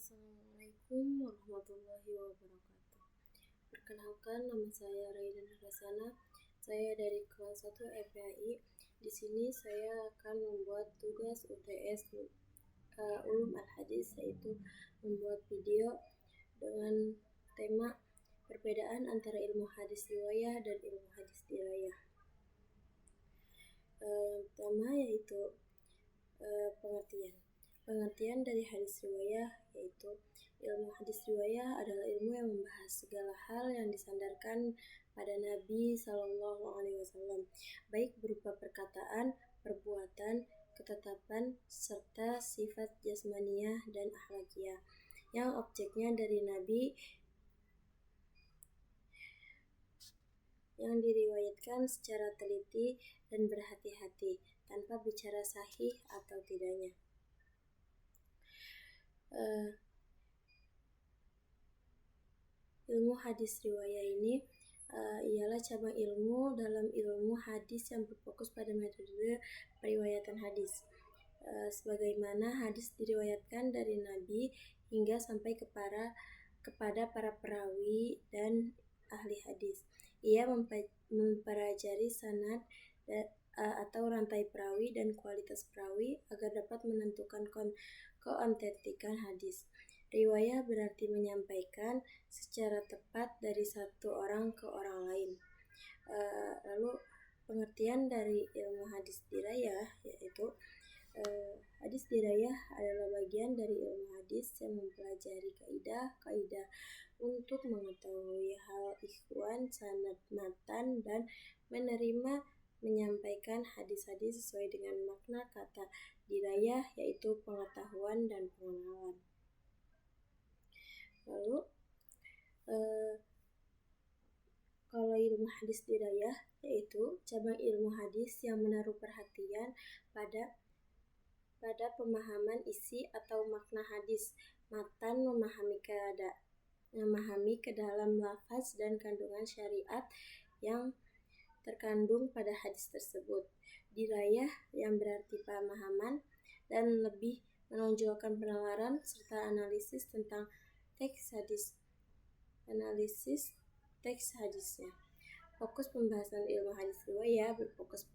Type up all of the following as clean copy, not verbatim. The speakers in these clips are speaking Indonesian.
Assalamualaikum warahmatullahi wabarakatuh. Perkenalkan, nama saya Raiden Harsana. Saya dari kelas 1 FPAI. Di sini saya akan membuat tugas UTS Ulum Al-Hadis, yaitu membuat video dengan tema perbedaan antara ilmu hadis riwayah dan ilmu hadis dirayah. Pertama yaitu Pengertian dari hadis riwayah, yaitu ilmu hadis riwayah adalah ilmu yang membahas segala hal yang disandarkan pada Nabi SAW, baik berupa perkataan, perbuatan, ketetapan, serta sifat jasmaniyah dan akhlakiyah, yang objeknya dari Nabi, yang diriwayatkan secara teliti dan berhati-hati, tanpa bicara sahih atau tidaknya. Ilmu hadis riwayah ini ialah cabang ilmu dalam ilmu hadis yang berfokus pada metode periwayatan hadis, sebagaimana hadis diriwayatkan dari Nabi hingga sampai kepada para perawi dan ahli hadis. Ia mempelajari sanad atau rantai perawi dan kualitas perawi agar dapat menentukan keautentikan hadis. Riwayah berarti menyampaikan secara tepat dari satu orang ke orang lain. Lalu pengertian dari ilmu hadis dirayah, yaitu hadis dirayah adalah bagian dari ilmu hadis yang mempelajari kaidah-kaidah untuk mengetahui hal ikhwan, sanad, matan, dan menyampaikan hadis-hadis sesuai dengan makna kata dirayah, yaitu pengetahuan dan pengenalan. Lalu kalau ilmu hadis dirayah, yaitu cabang ilmu hadis yang menaruh perhatian pada pemahaman isi atau makna hadis, matan, memahami ke dalam lafaz dan kandungan syariat yang terkandung pada hadis tersebut. Dirayah yang berarti pemahaman dan lebih menonjolkan penalaran serta analisis tentang teks hadisnya. Fokus pembahasan ilmu hadis riwayah berfokus.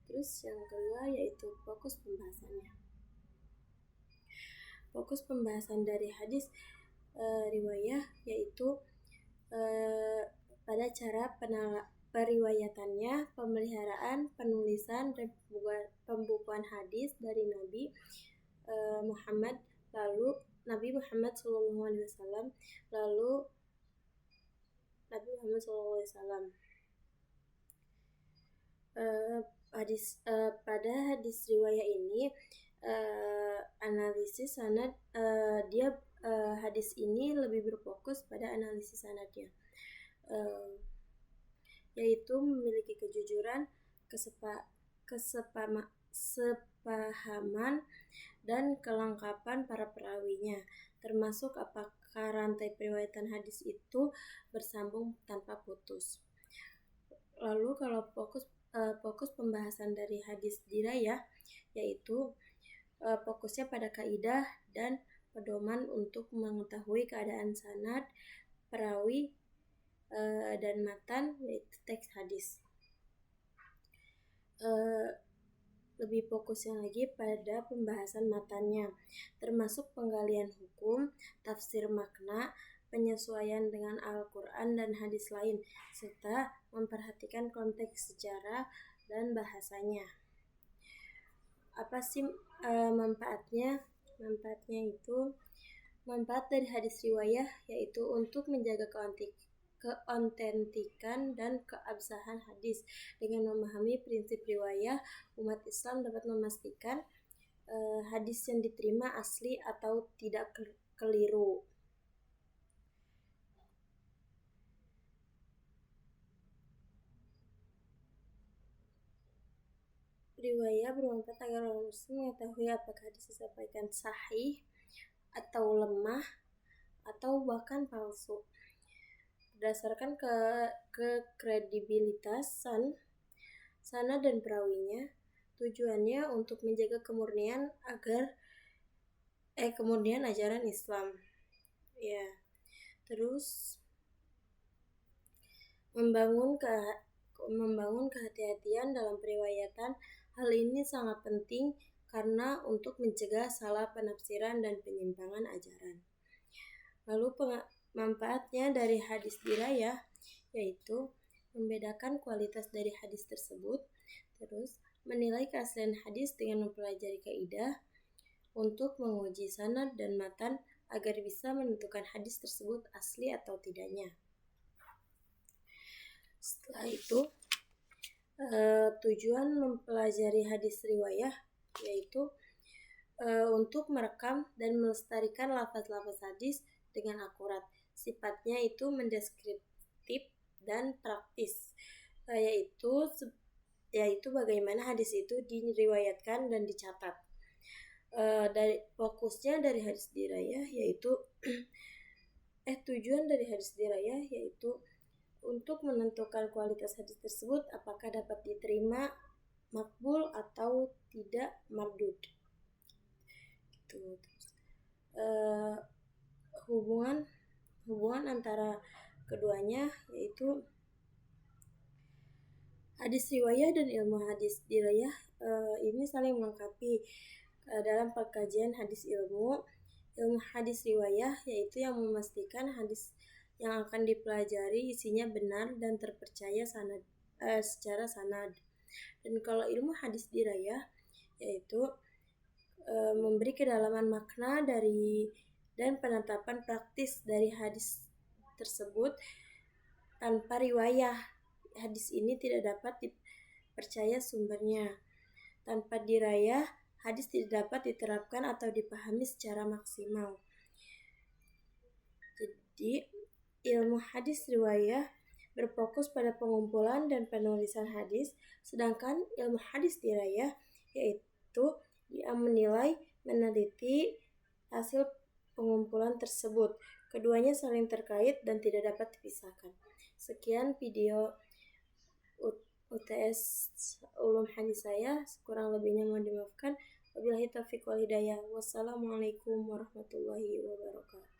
Terus yang kedua yaitu fokus pembahasannya. Fokus pembahasan dari hadis riwayah yaitu pada cara periwayatannya, pemeliharaan, penulisan, dan pembukuan hadis dari Nabi Muhammad SAW. Pada hadis riwayah ini analisis sanad, hadis ini lebih berfokus pada analisis sanadnya, yaitu memiliki kejujuran, kesepahaman, dan kelengkapan para perawinya, termasuk apakah rantai periwayatan hadis itu bersambung tanpa putus. Lalu kalau fokus pembahasan dari hadis dirayah, yaitu fokusnya pada kaidah dan pedoman untuk mengetahui keadaan sanad, perawi, dan matan, yaitu teks hadis. Lebih fokusnya lagi pada pembahasan matannya, termasuk penggalian hukum, tafsir makna, penyesuaian dengan Al-Quran dan hadis lain, serta memperhatikan konteks sejarah dan bahasanya. Apa sih manfaatnya? Manfaat dari hadis riwayah yaitu untuk menjaga keautentikan dan keabsahan hadis. Dengan memahami prinsip riwayah, umat Islam dapat memastikan hadis yang diterima asli atau tidak keliru. Riwayah bermanfaat agar orang muslim mengetahui apakah hadis disampaikan sahih atau lemah atau bahkan palsu. Berdasarkan kekredibilitasan sanad dan perawinya, tujuannya untuk menjaga kemurnian agar Kemudian ajaran Islam. Ya, terus membangun kehati-hatian dalam periwayatan. Hal ini sangat penting karena untuk mencegah salah penafsiran dan penyimpangan ajaran. Lalu manfaatnya dari hadis dirayah yaitu membedakan kualitas dari hadis tersebut, terus menilai keaslian hadis dengan mempelajari kaidah untuk menguji sanad dan matan agar bisa menentukan hadis tersebut asli atau tidaknya. Setelah itu, tujuan mempelajari hadis riwayah yaitu untuk merekam dan melestarikan lafaz-lafaz hadis dengan akurat. Sifatnya itu mendeskriptif dan praktis, yaitu bagaimana hadis itu diriwayatkan dan dicatat. Dari fokusnya dari hadis dirayah yaitu tujuan dari hadis dirayah yaitu untuk menentukan kualitas hadis tersebut apakah dapat diterima makbul atau tidak mardud. Gitu. Hubungan antara keduanya yaitu hadis riwayah dan ilmu hadis dirayah ini saling melengkapi dalam pengkajian hadis ilmu hadis riwayah yaitu yang memastikan hadis yang akan dipelajari isinya benar dan terpercaya secara sanad. Dan kalau ilmu hadis dirayah yaitu memberi kedalaman makna dan penetapan praktis dari hadis tersebut tanpa riwayah. Hadis ini tidak dapat dipercaya sumbernya. Tanpa dirayah, hadis tidak dapat diterapkan atau dipahami secara maksimal. Jadi, ilmu hadis riwayah berfokus pada pengumpulan dan penulisan hadis, sedangkan ilmu hadis dirayah yaitu dia menilai, meneliti hasil pengumpulan tersebut. Keduanya saling terkait dan tidak dapat dipisahkan. Sekian video UTS Ulum Hadis saya, kurang lebihnya mohon dimaafkan. Wabillahi taufiq wal hidayah. Wassalamualaikum warahmatullahi wabarakatuh.